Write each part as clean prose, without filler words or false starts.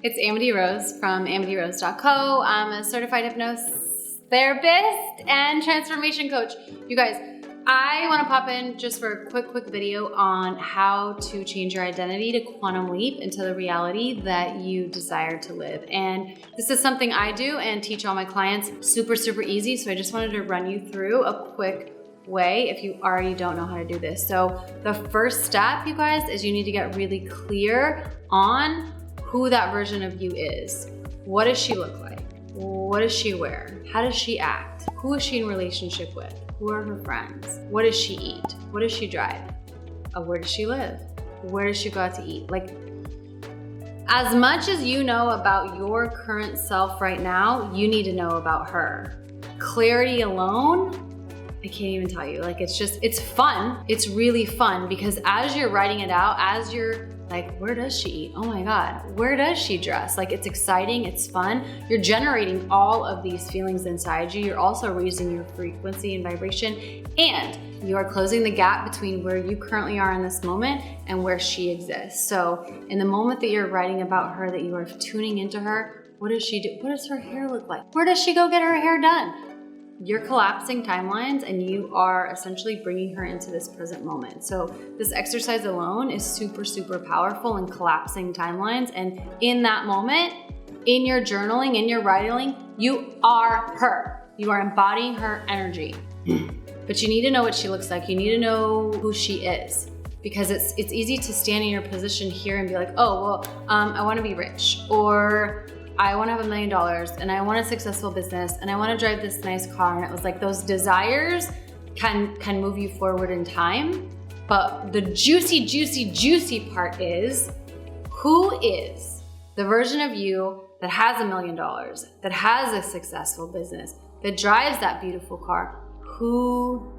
It's Amity Rose from amityrose.co. I'm a certified hypnotherapist and transformation coach. You guys, I want to pop in just for a quick video on how to change your identity to quantum leap into the reality that you desire to live. And this is something I do and teach all my clients super easy. So I just wanted to run you through a quick way if you already don't know how to do this. So the first step, you guys, is you need to get really clear on who that version of you is. What does she look like? What does she wear? How does she act? Who is she in relationship with? Who are her friends? What does she eat? What does she drive? Where does she live? Where does she go out to eat? Like, as much as you know about your current self right now, you need to know about her. Clarity alone, I can't even tell you. Like, it's fun. It's really fun because as you're writing it out, as you're like, where does she eat? Oh my God, where does she dress? Like, it's exciting, it's fun. You're generating all of these feelings inside you. You're also raising your frequency and vibration, and you are closing the gap between where you currently are in this moment and where she exists. So in the moment that you're writing about her, that you are tuning into her, what does she do? What does her hair look like? Where does she go get her hair done? You're collapsing timelines and you are essentially bringing her into this present moment. So this exercise alone is super powerful in collapsing timelines. And in that moment, in your journaling, in your writing, you are her. You are embodying her energy. But you need to know what she looks like. You need to know who she is. Because it's easy to stand in your position here and be like, oh, well, I want to be rich, or I want to have $1 million, and I want a successful business, and I want to drive this nice car. And it was like, those desires can move you forward in time. But the juicy part is, who is the version of you that has $1 million, that has a successful business, that drives that beautiful car? Who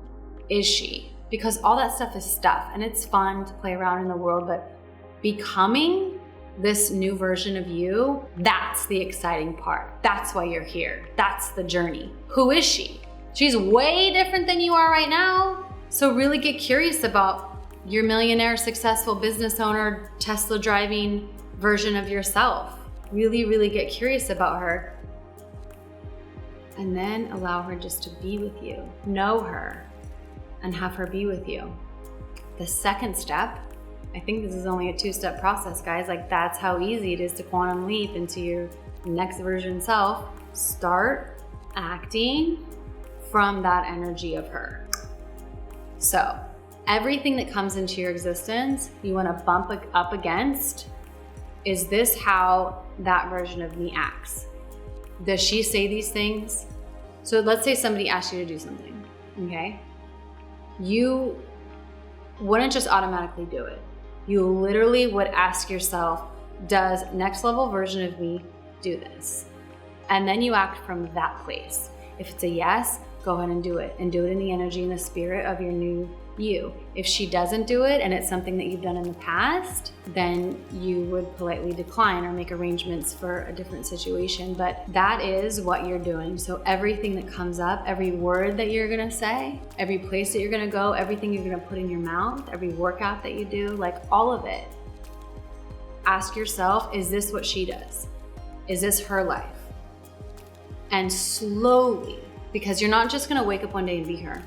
is she? Because all that stuff is stuff, and it's fun to play around in the world, but becoming this new version of you, that's the exciting part. That's why you're here. That's the journey. Who is she? She's way different than you are right now. So really get curious about your millionaire, successful business owner, Tesla driving version of yourself. Really get curious about her. And then allow her just to be with you. Know her and have her be with you. The second step, I think this is only a 2-step process, guys. Like, that's how easy it is to quantum leap into your next version self. Start acting from that energy of her. So everything that comes into your existence, you want to bump up against, is this how that version of me acts? Does she say these things? So let's say somebody asks you to do something, okay? You wouldn't just automatically do it. You literally would ask yourself, does next level version of me do this? And then you act from that place. If it's a yes, go ahead and do it in the energy and the spirit of your new you. If she doesn't do it and it's something that you've done in the past, then you would politely decline or make arrangements for a different situation. But that is what you're doing. So everything that comes up, every word that you're gonna say, every place that you're gonna go, everything you're gonna put in your mouth, every workout that you do, like all of it, ask yourself, is this what she does? Is this her life? And slowly, because you're not just gonna wake up one day and be her.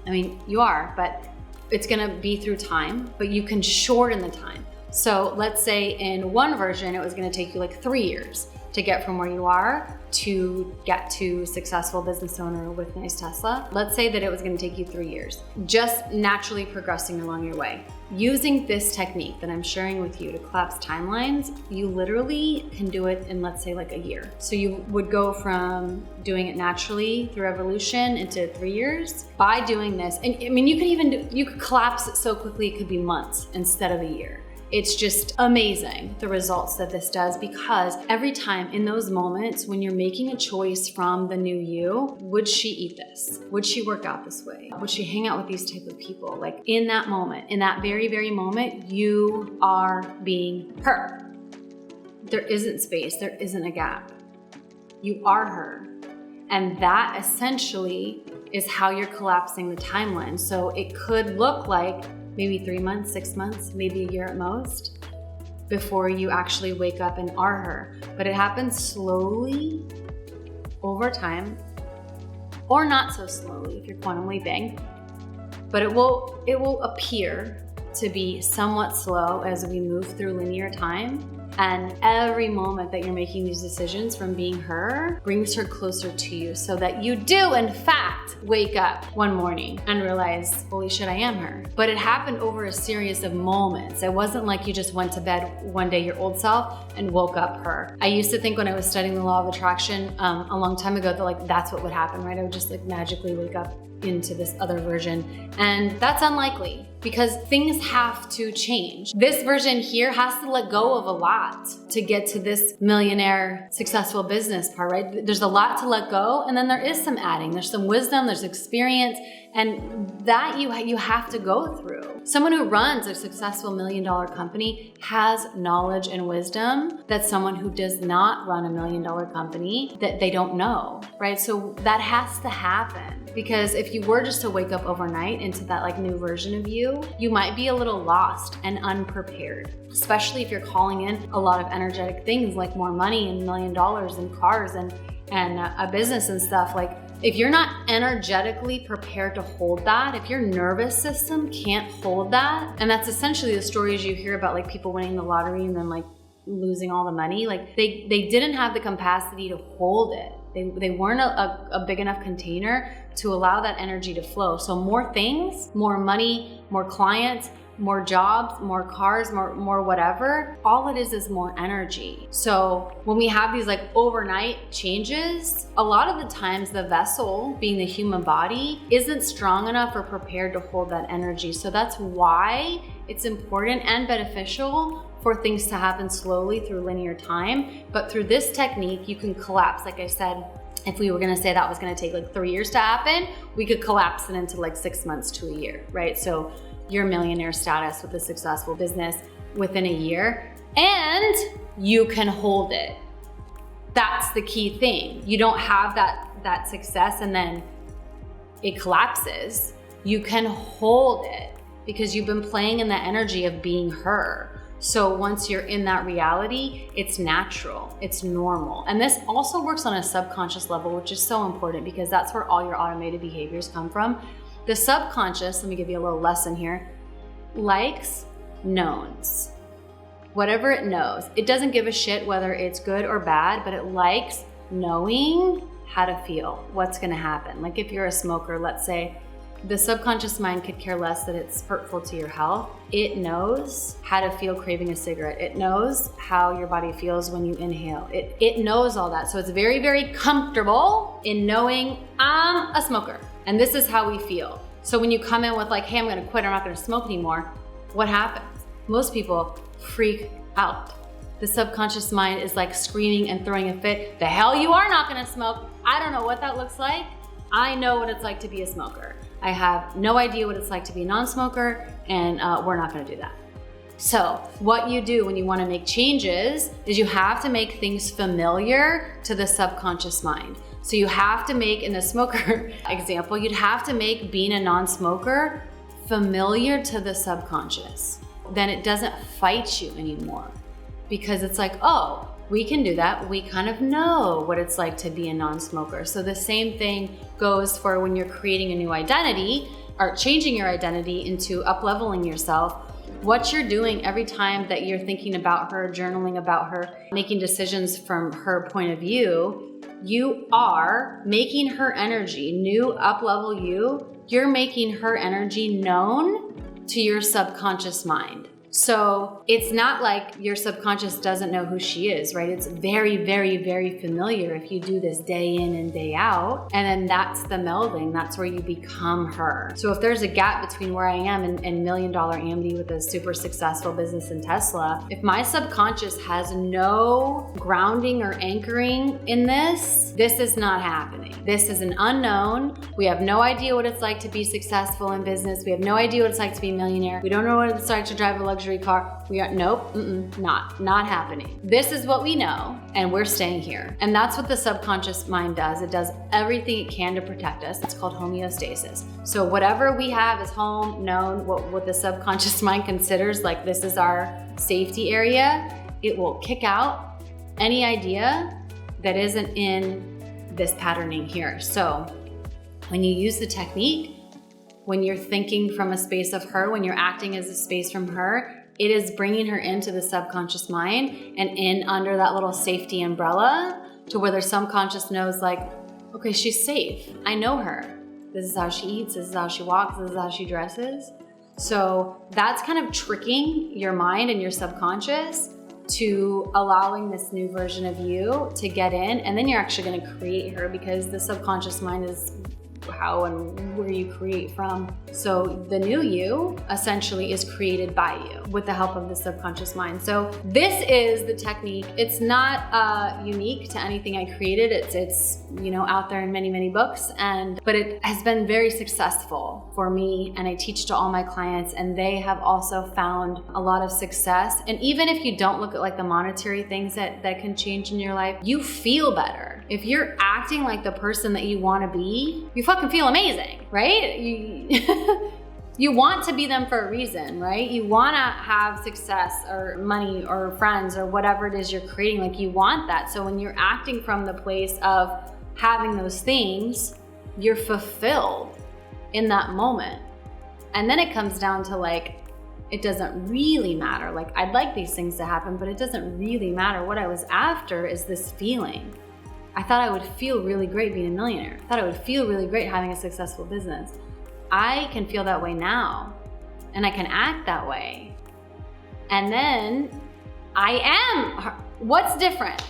I mean, you are, but it's gonna be through time, but you can shorten the time. So let's say in one version, it was gonna take you like 3 years to get from where you are to get to successful business owner with nice Tesla. Let's say that it was gonna take you 3 years, just naturally progressing along your way. Using this technique that I'm sharing with you to collapse timelines, you literally can do it in, let's say, like a year. So you would go from doing it naturally through evolution into 3 years by doing this. And I mean, you could collapse it so quickly, it could be months instead of a year. It's just amazing the results that this does, because every time in those moments when you're making a choice from the new you, would she eat this? Would she work out this way? Would she hang out with these type of people? Like, in that moment, in that very moment, you are being her. There isn't space, there isn't a gap. You are her. And that essentially is how you're collapsing the timeline. So it could look like maybe 3 months, 6 months, maybe a year at most. before you actually wake up and are her. But it happens slowly over time, or not so slowly if you're quantum leaping, but it will appear to be somewhat slow as we move through linear time. And every moment that you're making these decisions from being her brings her closer to you, so that you do, in fact, wake up one morning and realize, holy shit, I am her. But it happened over a series of moments. It wasn't like you just went to bed one day, your old self, and woke up her. I used to think when I was studying the law of attraction a long time ago that like that's what would happen, right? I would just like magically wake up into this other version. And that's unlikely, because things have to change. This version here has to let go of a lot to get to this millionaire successful business part, right? There's a lot to let go, and then there is some adding. There's some wisdom, there's experience, and that you have to go through. Someone who runs a successful $1 million company has knowledge and wisdom that someone who does not run a $1 million company, that they don't know, right? So that has to happen. Because if you were just to wake up overnight into that like new version of you, you might be a little lost and unprepared, especially if you're calling in a lot of energetic things like more money and $1 million and cars and a business and stuff. Like if you're not energetically prepared to hold that, if your nervous system can't hold that, and that's essentially the stories you hear about like people winning the lottery and then like losing all the money, like they didn't have the capacity to hold it. They weren't a big enough container to allow that energy to flow. So more things, more money, more clients, more jobs, more cars, more whatever, all it is more energy. So when we have these like overnight changes, a lot of the times the vessel, being the human body, isn't strong enough or prepared to hold that energy. So that's why it's important and beneficial for things to happen slowly through linear time. But through this technique, you can collapse. Like I said, if we were gonna say that was gonna take like 3 years to happen, we could collapse it into like 6 months to a year, right? So your millionaire status with a successful business within a year, and you can hold it. That's the key thing. You don't have that success and then it collapses. You can hold it because you've been playing in the energy of being her. So once you're in that reality, it's natural, it's normal. And this also works on a subconscious level, which is so important because that's where all your automated behaviors come from. The subconscious, let me give you a little lesson here, likes knowns. Whatever it knows. It doesn't give a shit whether it's good or bad, but it likes knowing how to feel, what's gonna happen. Like if you're a smoker, let's say, the subconscious mind could care less that it's hurtful to your health. It knows how to feel craving a cigarette. It knows how your body feels when you inhale. It knows all that. So it's very, very comfortable in knowing I'm a smoker and this is how we feel. So when you come in with like, hey, I'm gonna quit, I'm not gonna smoke anymore, what happens? Most people freak out. The subconscious mind is like screaming and throwing a fit. The hell you are not gonna smoke. I don't know what that looks like. I know what it's like to be a smoker. I have no idea what it's like to be a non-smoker, and we're not gonna do that. So what you do when you wanna make changes is you have to make things familiar to the subconscious mind. So you have to make, in the smoker example, you'd have to make being a non-smoker familiar to the subconscious. Then it doesn't fight you anymore because it's like, oh, we can do that. We kind of know what it's like to be a non-smoker. So the same thing goes for when you're creating a new identity or changing your identity into up-leveling yourself. What you're doing every time that you're thinking about her, journaling about her, making decisions from her point of view, you are making her energy, new up-level you're making her energy known to your subconscious mind. So it's not like your subconscious doesn't know who she is, right? It's very, very, very familiar if you do this day in and day out. And then that's the melding. That's where you become her. So if there's a gap between where I am and $1 million Amity with a super successful business in Tesla, if my subconscious has no grounding or anchoring in this is not happening. This is an unknown. We have no idea what it's like to be successful in business. We have no idea what it's like to be a millionaire. We don't know what it's like to drive a luxury luxury car. We are, nope, not happening. This is what we know, and we're staying here. And that's what the subconscious mind does. It does everything it can to protect us. It's called homeostasis. So whatever we have is home, known, what the subconscious mind considers like this is our safety area, it will kick out any idea that isn't in this patterning here. So when you use the technique, when you're thinking from a space of her, when you're acting as a space from her, it is bringing her into the subconscious mind and in under that little safety umbrella to where their subconscious knows like, okay, she's safe. I know her. This is how she eats. This is how she walks. This is how she dresses. So that's kind of tricking your mind and your subconscious to allowing this new version of you to get in. And then you're actually going to create her because the subconscious mind is how and where you create from. So the new you essentially is created by you with the help of the subconscious mind. So this is the technique. It's not unique to anything I created. It's out there in many books, but it has been very successful for me, and I teach to all my clients, and they have also found a lot of success. And even if you don't look at like the monetary things that can change in your life, you feel better. If you're acting like the person that you want to be, you fucking feel amazing, right? You want to be them for a reason, right? You want to have success or money or friends or whatever it is you're creating. Like you want that. So when you're acting from the place of having those things, you're fulfilled in that moment. And then it comes down to like, it doesn't really matter. Like I'd like these things to happen, but it doesn't really matter. What I was after is this feeling. I thought I would feel really great being a millionaire. I thought I would feel really great having a successful business. I can feel that way now, and I can act that way. And then I am, what's different?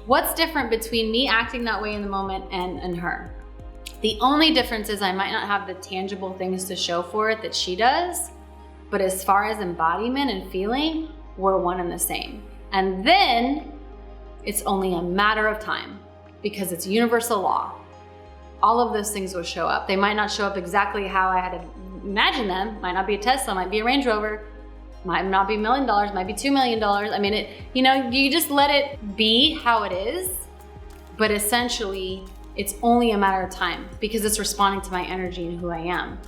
What's different between me acting that way in the moment and her? The only difference is I might not have the tangible things to show for it that she does, but as far as embodiment and feeling, we're one and the same. And then it's only a matter of time because it's universal law. All of those things will show up. They might not show up exactly how I had imagined them. Might not be a Tesla, might be a Range Rover, might not be $1 million, might be $2 million. I mean, you just let it be how it is, but essentially it's only a matter of time because it's responding to my energy and who I am.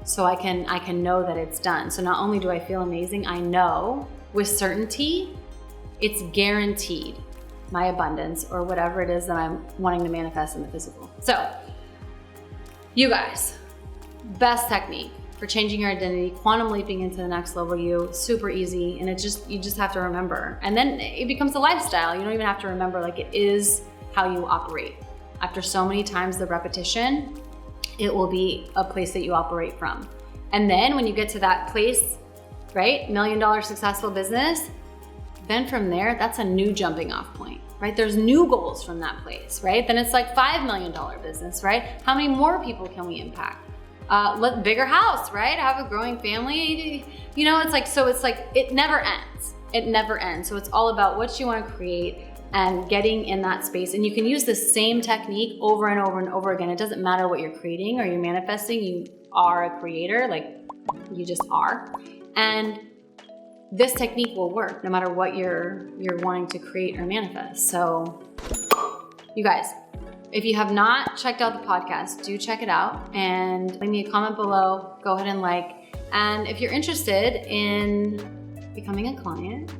So I can know that it's done. So not only do I feel amazing, I know with certainty it's guaranteed my abundance or whatever it is that I'm wanting to manifest in the physical. So you guys, best technique for changing your identity, quantum leaping into the next level you, super easy. And you just have to remember. And then it becomes a lifestyle. You don't even have to remember, like it is how you operate. After so many times the repetition, it will be a place that you operate from. And then when you get to that place, right? $1 million successful business, then from there, that's a new jumping off point, right? There's new goals from that place, right? Then it's like $5 million business, right? How many more people can we impact? Bigger house, right? Have a growing family. It's like, it never ends. It never ends. So it's all about what you want to create and getting in that space. And you can use the same technique over and over and over again. It doesn't matter what you're creating or you're manifesting, you are a creator, like you just are. And this technique will work no matter what you're wanting to create or manifest. So you guys, if you have not checked out the podcast, do check it out and leave me a comment below. Go ahead and like. And if you're interested in becoming a client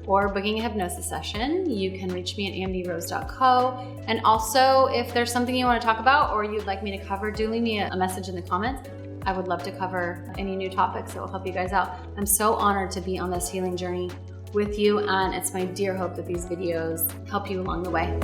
or booking a hypnosis session, you can reach me at amityrose.co. And also, if there's something you want to talk about or you'd like me to cover, do leave me a message in the comments. I would love to cover any new topics that will help you guys out. I'm so honored to be on this healing journey with you, and it's my dear hope that these videos help you along the way.